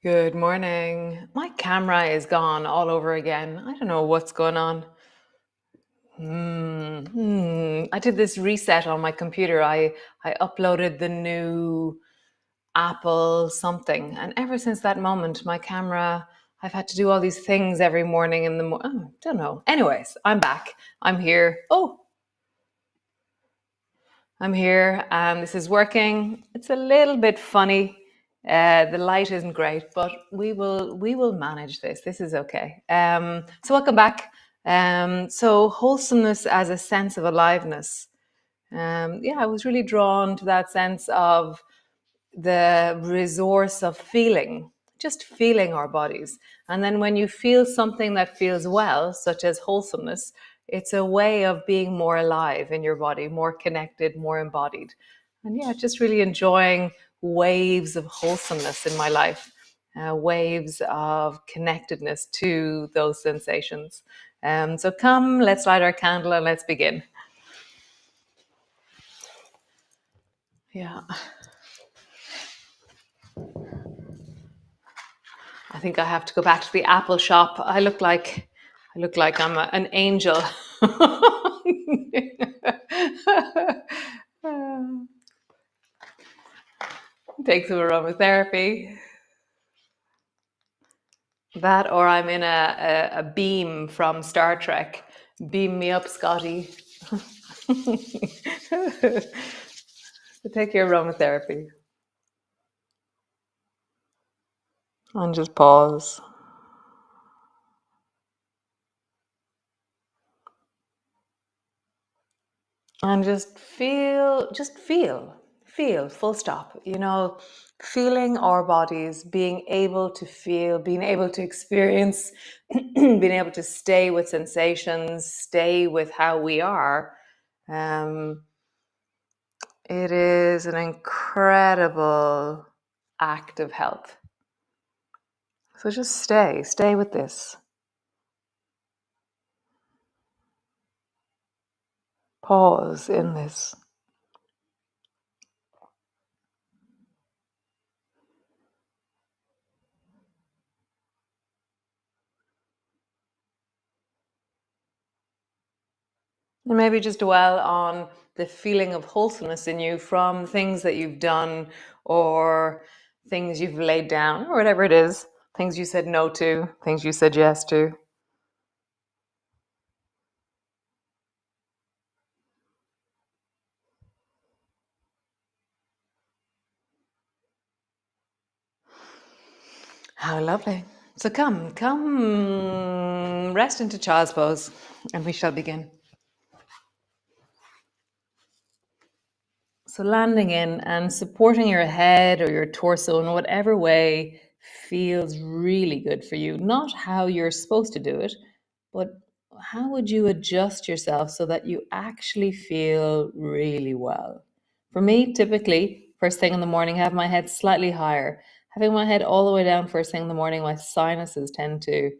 Good morning. My camera is gone all over again. I don't know what's going on. I did this reset on my computer. I uploaded the new Apple something, and ever since that moment, my camera. I've had to do all these things every morning in the don't know. Anyways, I'm back. I'm here. Oh, I'm here, and this is working. It's a little bit funny. The light isn't great, but we will manage this. This is okay. So welcome back. So wholesomeness as a sense of aliveness. Yeah, I was really drawn to that sense of the resource of feeling, just feeling our bodies. And then when you feel something that feels well, such as wholesomeness, it's a way of being more alive in your body, more connected, more embodied. And yeah, just really enjoying waves of wholesomeness in my life, waves of connectedness to those sensations. So come, let's light our candle and let's begin. Yeah. I think I have to go back to the Apple shop. I look like an angel. Take some aromatherapy. That, or I'm in a beam from Star Trek. Beam me up, Scotty. So take your aromatherapy and just pause. And just feel, full stop. Feeling our bodies, being able to feel, being able to experience, being able to stay with sensations, stay with how we are. Um, it is an incredible act of health. So just stay with this. Pause in this. And maybe just dwell on the feeling of wholesomeness in you from things that you've done or things you've laid down or whatever it is, things you said no to, things you said yes to. How lovely. So come, rest into child's pose and we shall begin. So landing in and supporting your head or your torso in whatever way feels really good for you. Not how you're supposed to do it, but how would you adjust yourself so that you actually feel really well? For me, typically, first thing in the morning, have my head slightly higher. Having my head all the way down first thing in the morning, my sinuses tend to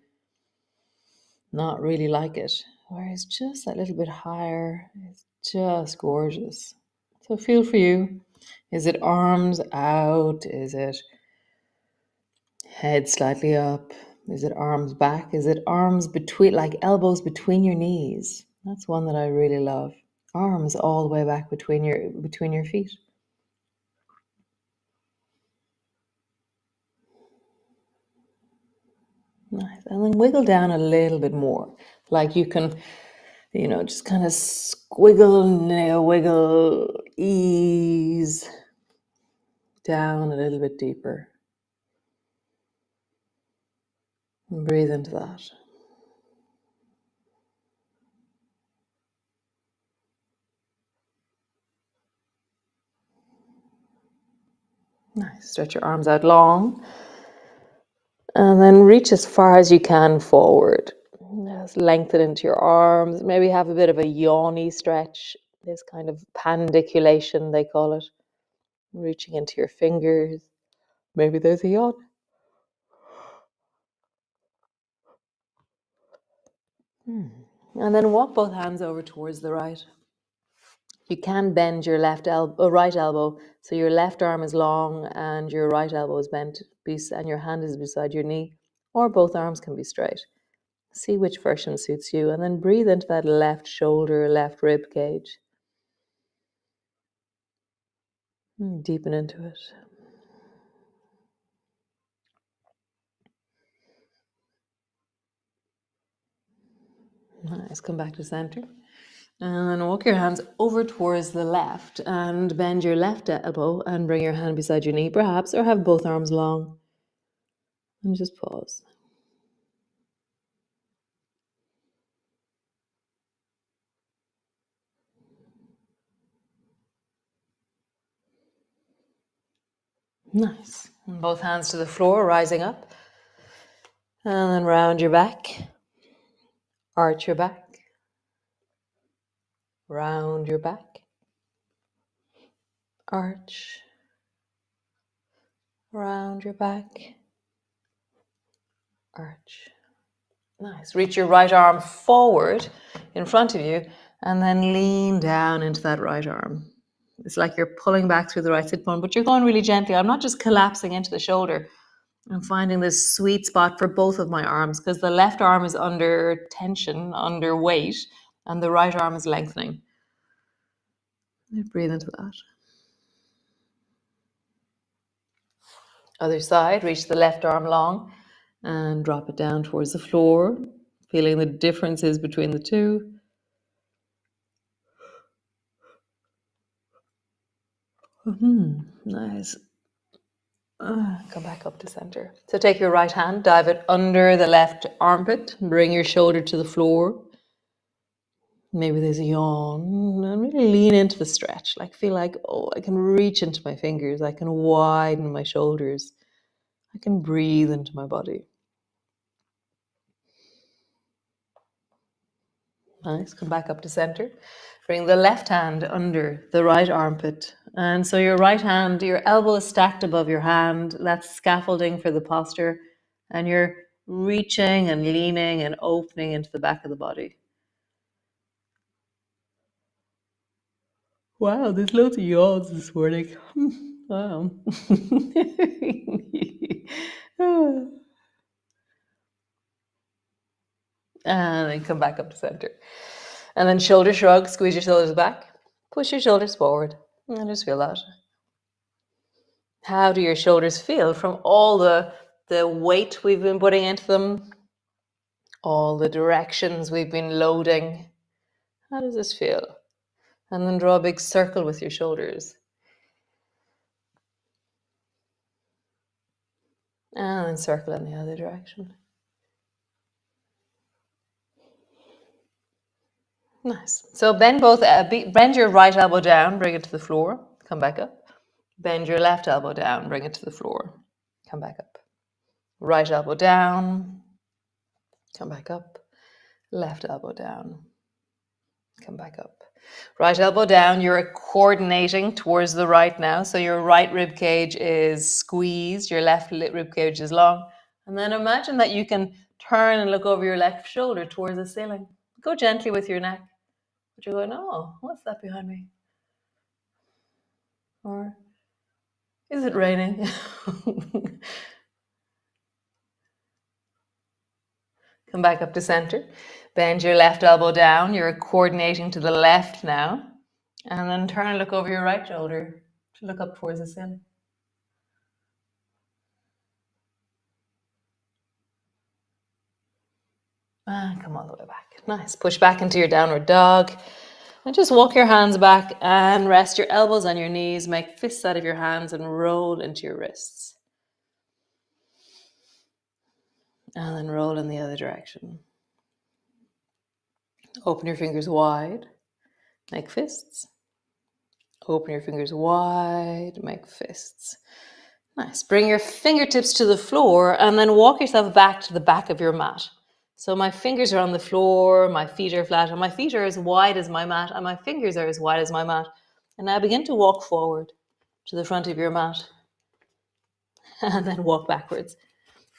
not really like it. Whereas just that little bit higher is just gorgeous. So feel for you. Is it arms out? Is it head slightly up? Is it arms back? Is it arms between, like elbows between your knees? That's one that I really love. Arms all the way back between your feet. Nice. And then wiggle down a little bit more. Like you can, just kind of squiggle, wiggle, ease down a little bit deeper. And breathe into that. Nice. Stretch your arms out long. And then reach as far as you can forward. Just lengthen into your arms. Maybe have a bit of a yawny stretch. This kind of pandiculation, they call it. Reaching into your fingers. Maybe there's a yawn. And then walk both hands over towards the right. You can bend your right elbow, so your left arm is long and your right elbow is bent, and your hand is beside your knee, or both arms can be straight. See which version suits you, and then breathe into that left shoulder, left rib cage. Deepen into it. Nice. Come back to center. And then walk your hands over towards the left and bend your left elbow and bring your hand beside your knee, perhaps, or have both arms long. And just pause. Nice. And both hands to the floor, rising up. And then round your back. Arch your back. Round your back. Arch. Round your back. Arch. Nice. Reach your right arm forward in front of you and then lean down into that right arm. It's like you're pulling back through the right sit bone, but you're going really gently. I'm not just collapsing into the shoulder. I'm finding this sweet spot for both of my arms because the left arm is under tension, under weight, and the right arm is lengthening. Breathe into that. Other side, reach the left arm long and drop it down towards the floor, feeling the differences between the two. Nice. Come back up to center. So take your right hand, dive it under the left armpit, bring your shoulder to the floor. Maybe there's a yawn, and really lean into the stretch. Like feel like, oh, I can reach into my fingers. I can widen my shoulders. I can breathe into my body. Nice. Come back up to center. Bring the left hand under the right armpit. And so your right hand, your elbow is stacked above your hand. That's scaffolding for the posture. And you're reaching and leaning and opening into the back of the body. Wow, there's loads of yawns this morning. Wow. And then come back up to center. And then shoulder shrug, squeeze your shoulders back, push your shoulders forward, and just feel that. How do your shoulders feel from all the weight we've been putting into them, all the directions we've been loading? How does this feel? And then draw a big circle with your shoulders. And then circle in the other direction. Nice. So bend your right elbow down, bring it to the floor, come back up. Bend your left elbow down, bring it to the floor, come back up. Right elbow down, come back up. Left elbow down, come back up. Right elbow down, you're coordinating towards the right now. So your right rib cage is squeezed, your left rib cage is long. And then imagine that you can turn and look over your left shoulder towards the ceiling. Go gently with your neck. But you're going, oh, what's that behind me? Or is it raining? Come back up to center. Bend your left elbow down. You're coordinating to the left now. And then turn and look over your right shoulder to look up towards the ceiling. And come all the way back. Nice. Push back into your downward dog. And just walk your hands back and rest your elbows on your knees. Make fists out of your hands and roll into your wrists. And then roll in the other direction. Open your fingers wide. Make fists. Open your fingers wide. Make fists. Nice. Bring your fingertips to the floor and then walk yourself back to the back of your mat. So my fingers are on the floor, my feet are flat, and my feet are as wide as my mat, and my fingers are as wide as my mat. And now begin to walk forward to the front of your mat and then walk backwards.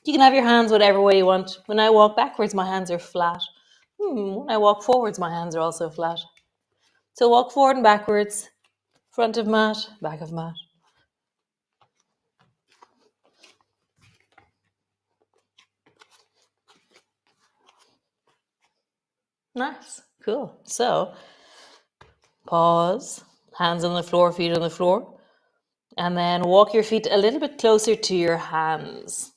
You can have your hands whatever way you want. When I walk backwards, my hands are flat. When I walk forwards, my hands are also flat. So walk forward and backwards, front of mat, back of mat. Nice, cool. So pause, hands on the floor, feet on the floor, and then walk your feet a little bit closer to your hands.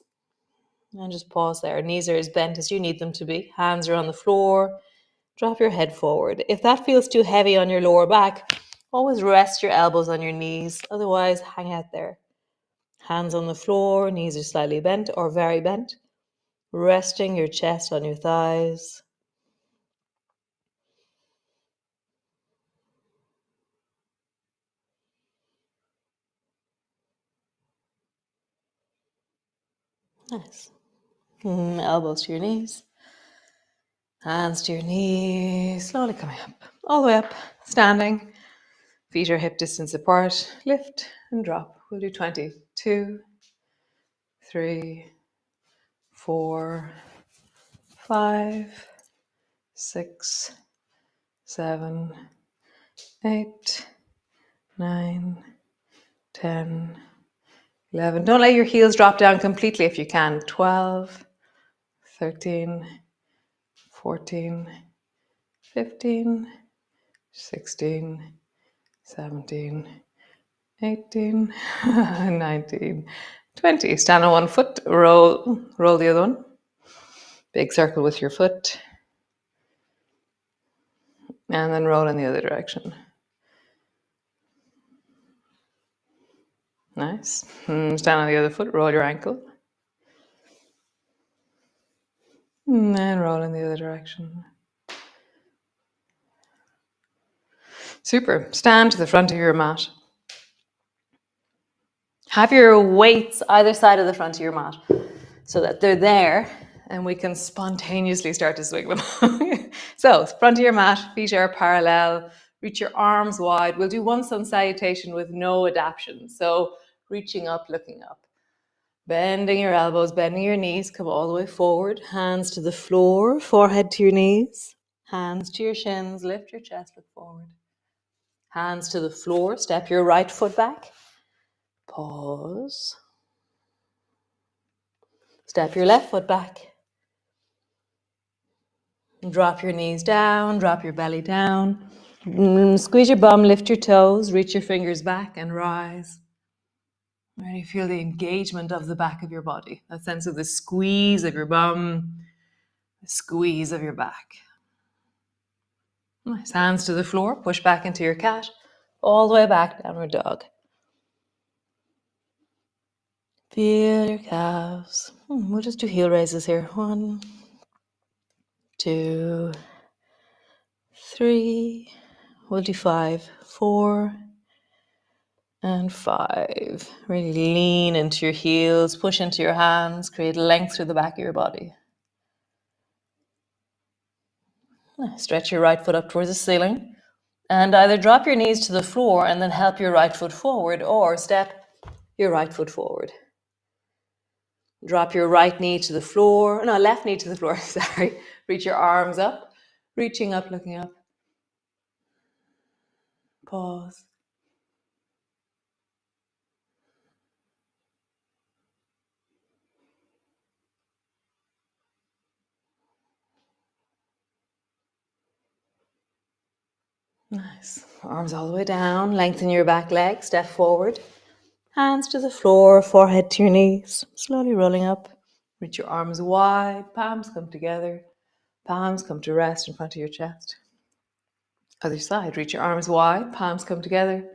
And just pause there. Knees are as bent as you need them to be. Hands are on the floor. Drop your head forward. If that feels too heavy on your lower back, always rest your elbows on your knees. Otherwise, hang out there. Hands on the floor, knees are slightly bent or very bent. Resting your chest on your thighs. Nice. Elbows to your knees. Hands to your knees. Slowly coming up. All the way up. Standing. Feet are hip distance apart. Lift and drop. We'll do 20. 2, 3, 4, 5, 6, 7, 8, 9, 10, 11. Don't let your heels drop down completely if you can. 12, 13, 14, 15, 16, 17, 18, 19, 20. Stand on one foot, roll the other one. Big circle with your foot. And then roll in the other direction. Nice. Stand on the other foot, roll your ankle. And roll in the other direction. Super. Stand to the front of your mat. Have your weights either side of the front of your mat so that they're there and we can spontaneously start to swing them. So, front of your mat, feet are parallel, reach your arms wide. We'll do one sun salutation with no adaptation. So, reaching up, looking up. Bending your elbows, bending your knees, come all the way forward. Hands to the floor, forehead to your knees. Hands to your shins, lift your chest, look forward. Hands to the floor, step your right foot back. Pause. Step your left foot back. Drop your knees down, drop your belly down. Squeeze your bum, lift your toes, reach your fingers back and rise. Really feel the engagement of the back of your body, that sense of the squeeze of your bum, the squeeze of your back. Nice. Hands to the floor, push back into your cat, all the way back, downward dog. Feel your calves. We'll just do heel raises here. 1, 2, 3. We'll do 5, 4, and 5. Really lean into your heels, push into your hands, create length through the back of your body. Stretch your right foot up towards the ceiling and either drop your knees to the floor and then help your right foot forward or step your right foot forward. Drop your right knee to the floor, no, left knee to the floor, sorry. Reach your arms up, reaching up, looking up. Pause. Nice. Arms all the way down, lengthen your back leg, step forward. Hands to the floor, forehead to your knees, slowly rolling up. Reach your arms wide, palms come together. Palms come to rest in front of your chest. Other side, reach your arms wide, palms come together.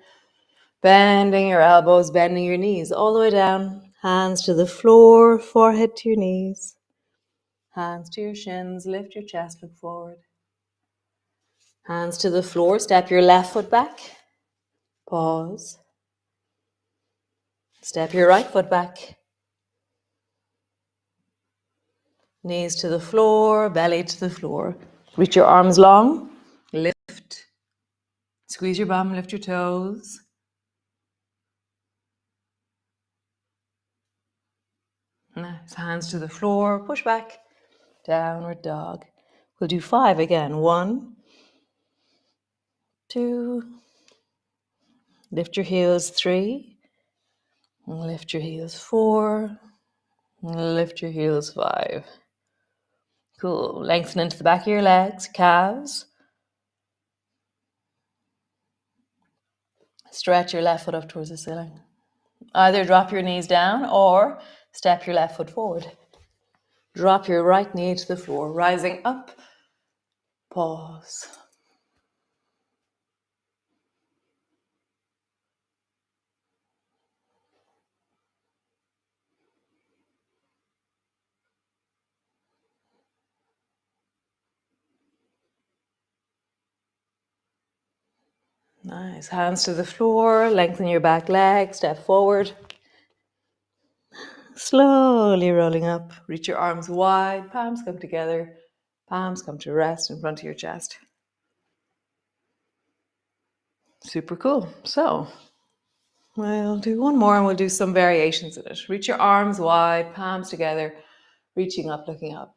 Bending your elbows, bending your knees all the way down. Hands to the floor, forehead to your knees. Hands to your shins, lift your chest, look forward. Hands to the floor, step your left foot back. Pause. Step your right foot back. Knees to the floor, belly to the floor. Reach your arms long. Lift. Squeeze your bum, lift your toes. Nice. Hands to the floor, push back. Downward dog. We'll do 5 again. 1, 2, lift your heels 3, lift your heels 4, lift your heels 5. Cool. Lengthen into the back of your legs, calves. Stretch your left foot up towards the ceiling. Either drop your knees down or step your left foot forward. Drop your right knee to the floor, rising up. Pause. Nice. Hands to the floor. Lengthen your back leg. Step forward. Slowly rolling up. Reach your arms wide. Palms come together. Palms come to rest in front of your chest. Super cool. So we'll do one more and we'll do some variations in it. Reach your arms wide. Palms together. Reaching up, looking up.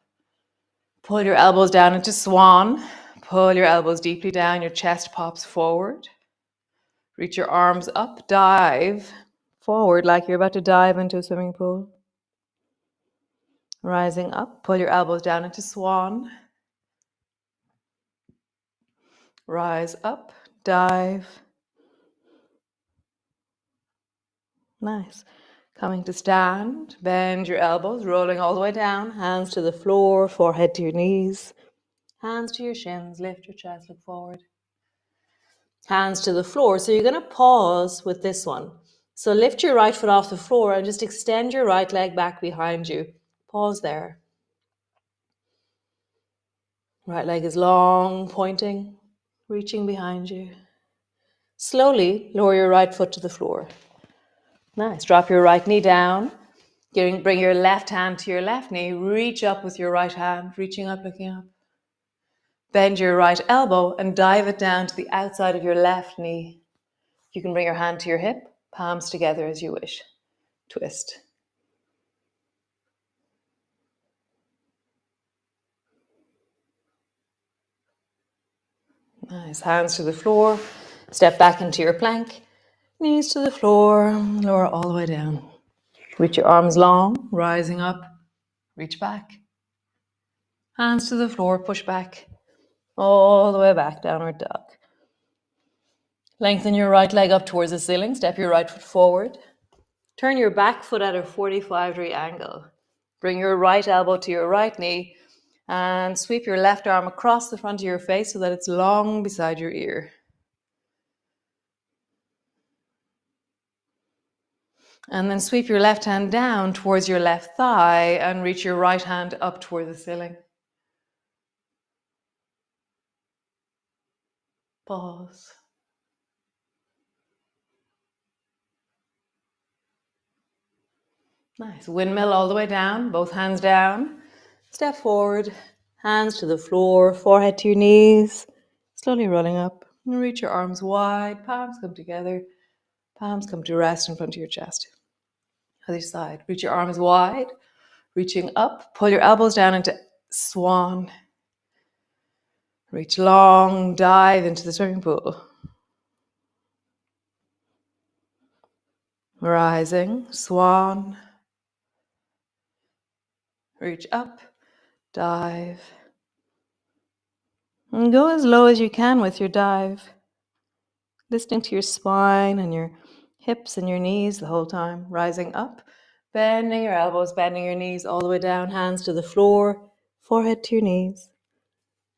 Pull your elbows down into swan. Pull your elbows deeply down. Your chest pops forward. Reach your arms up. Dive forward like you're about to dive into a swimming pool. Rising up. Pull your elbows down into swan. Rise up. Dive. Nice. Coming to stand. Bend your elbows. Rolling all the way down. Hands to the floor. Forehead to your knees. Hands to your shins. Lift your chest. Look forward. Hands to the floor. So you're going to pause with this one. So lift your right foot off the floor and just extend your right leg back behind you. Pause there. Right leg is long, pointing, reaching behind you. Slowly lower your right foot to the floor. Nice. Drop your right knee down. Bring your left hand to your left knee. Reach up with your right hand, reaching up, looking up. Bend your right elbow and dive it down to the outside of your left knee. You can bring your hand to your hip, palms together as you wish. Twist. Nice. Hands to the floor. Step back into your plank. Knees to the floor. Lower all the way down. Reach your arms long, rising up. Reach back. Hands to the floor. Push back. All the way back. Downward dog. Lengthen your right leg up towards the ceiling. Step your right foot forward. Turn your back foot at a 45-degree angle. Bring your right elbow to your right knee and sweep your left arm across the front of your face so that it's long beside your ear. And then sweep your left hand down towards your left thigh and reach your right hand up toward the ceiling. Pause. Nice. Windmill all the way down, both hands down. Step forward, hands to the floor, forehead to your knees. Slowly rolling up. And reach your arms wide, palms come together. Palms come to rest in front of your chest. Other side. Reach your arms wide, reaching up. Pull your elbows down into swan. Reach long, dive into the swimming pool. Rising, swan. Reach up, dive. And go as low as you can with your dive. Listening to your spine and your hips and your knees the whole time. Rising up, bending your elbows, bending your knees all the way down. Hands to the floor, forehead to your knees.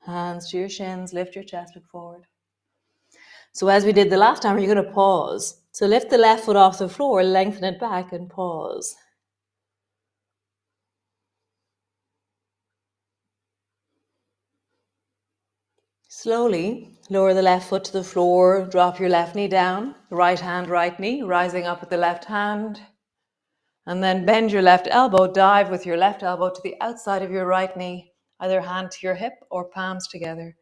Hands to your shins, lift your chest, look forward. So as we did the last time, you're going to pause. So lift the left foot off the floor, lengthen it back and pause. Slowly lower the left foot to the floor, drop your left knee down, right hand, right knee, rising up with the left hand. And then bend your left elbow, dive with your left elbow to the outside of your right knee, either hand to your hip or palms together.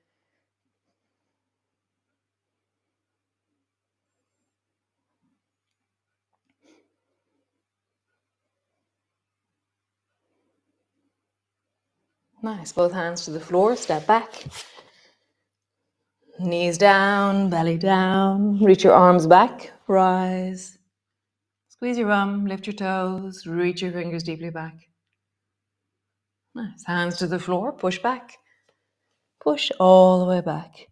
Nice, both hands to the floor, step back. Knees down, belly down. Reach your arms back, rise. Squeeze your bum, lift your toes, reach your fingers deeply back. Nice. Hands to the floor, push back. Push all the way back.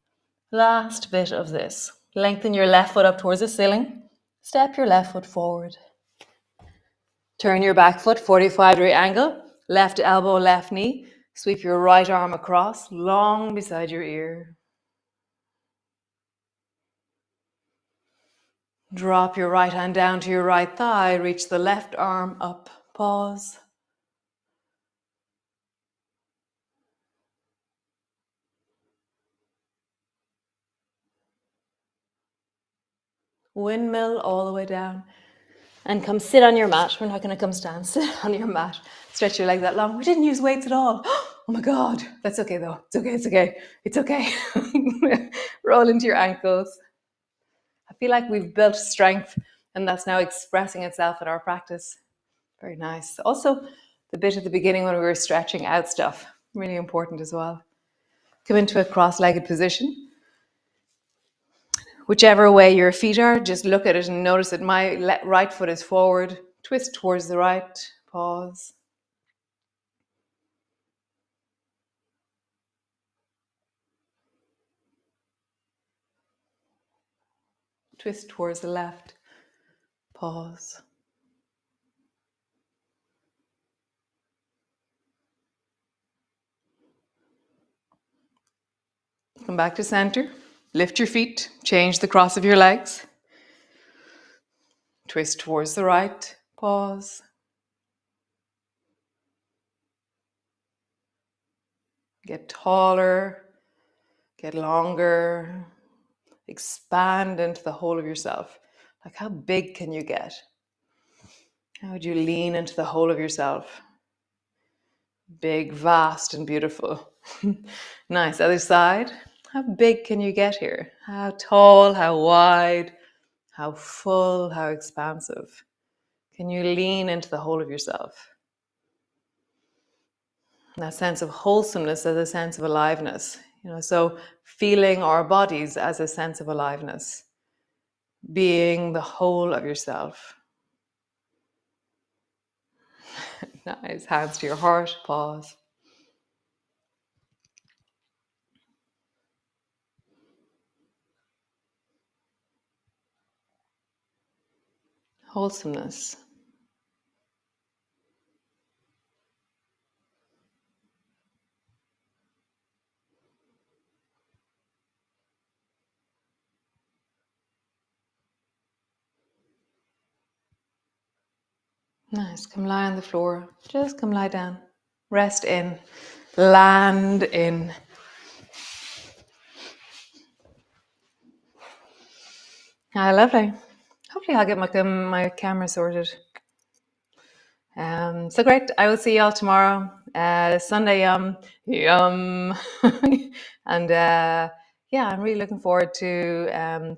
Last bit of this. Lengthen your left foot up towards the ceiling. Step your left foot forward. Turn your back foot, 45-degree angle. Left elbow, left knee. Sweep your right arm across, long beside your ear. Drop your right hand down to your right thigh. Reach the left arm up. Pause. Windmill all the way down. And come sit on your mat. We're not going to come stand. Sit on your mat. Stretch your legs that long. We didn't use weights at all. Oh my God. That's okay though. It's okay. It's okay. It's okay. Roll into your ankles. I feel like we've built strength and that's now expressing itself in our practice. Very nice. Also, the bit at the beginning when we were stretching out stuff, really important as well. Come into a cross-legged position. Whichever way your feet are, just look at it and notice that my right foot is forward. Twist towards the right. Pause. Twist towards the left. Pause. Come back to center. Lift your feet. Change the cross of your legs. Twist towards the right. Pause. Get taller. Get longer. Expand into the whole of yourself. Like how big can you get? How would you lean into the whole of yourself? Big, vast, and beautiful. Nice. Other side. How big can you get here? How tall, how wide, how full, how expansive? Can you lean into the whole of yourself? And that sense of wholesomeness as a sense of aliveness. So feeling our bodies as a sense of aliveness. Being the whole of yourself. Nice. Hands to your heart. Pause. Wholesomeness. Nice. Come lie on the floor. Just come lie down. Rest in. Land in. Ah, lovely. Hopefully I'll get my camera sorted. So great. I will see you all tomorrow. Sunday, yum. And yeah, I'm really looking forward to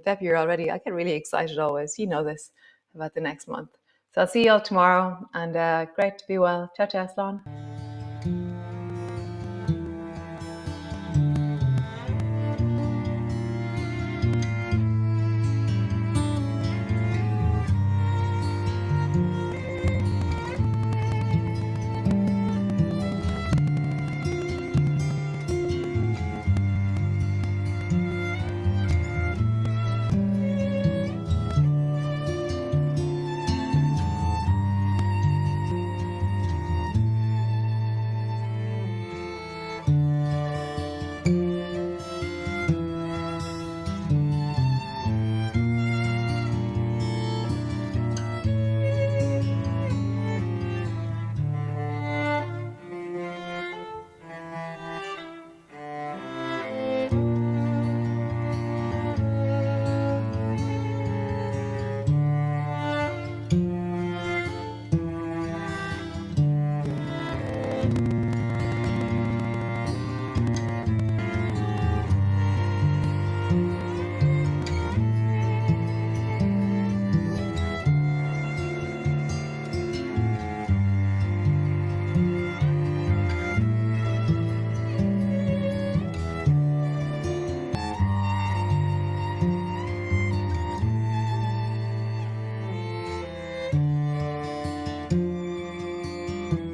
February already. I get really excited always. You know this about the next month. So I'll see you all tomorrow and great to be well. Ciao, ciao, Slán.